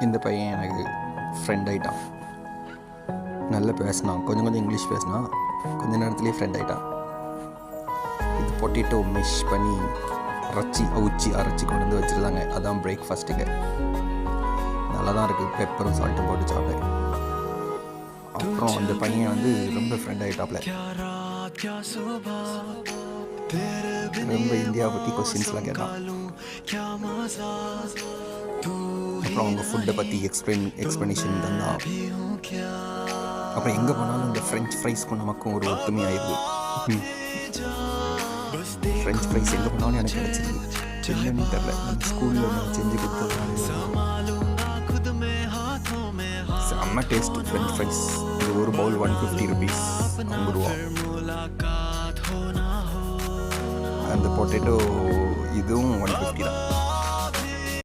இந்த பையன் எனக்கு ஃப்ரெண்ட் ஆகிட்டான். நல்லா பேசினான், கொஞ்சம் இங்கிலீஷ் பேசினான், கொஞ்ச நேரத்துலேயே ஃப்ரெண்ட் ஆகிட்டான். இது பொட்டேட்டோ மெஷ் பண்ணி அரைச்சி கொண்டு வந்து வச்சுருந்தாங்க. அதான் பிரேக்ஃபாஸ்ட்டுங்க. நல்லா தான் இருக்குது, பெப்பரும் சால்ட்டும் போட்டு சாப்பிட்டேன். அப்புறம் அந்த பையன் வந்து ரொம்ப ஃப்ரெண்ட் ஆகிட்டாப்ல. ரொம்ப இந்தியாவை பற்றி கொஸ்டின்ஸ்லாம் கேட்டான். அப்புறம் அவங்க ஃபுட்டை பற்றி எக்ஸ்ப்ளனேஷன் தந்தான். அப்புறம் எங்கே போனாலும் இந்த ஃப்ரெஞ்ச் ஃப்ரைஸ்க்கும் நமக்கும் ஒரு ஒத்துமை ஆயிடுது. ஃப்ரெஞ்ச் ஃப்ரைஸ் எங்கே போனாலும் எனக்கு கிடச்சிருது. என்னன்னு தெரில, நம்ம ஸ்கூலில் நான் செஞ்சு கொடுத்ததுனால செம்ம டேஸ்ட் ஃப்ரெஞ்ச் ஃப்ரைஸ். இது ஒரு பவுல் 150 rupees, 50 ரூபா. அந்த பொட்டேட்டோ இதுவும் 150 தான்.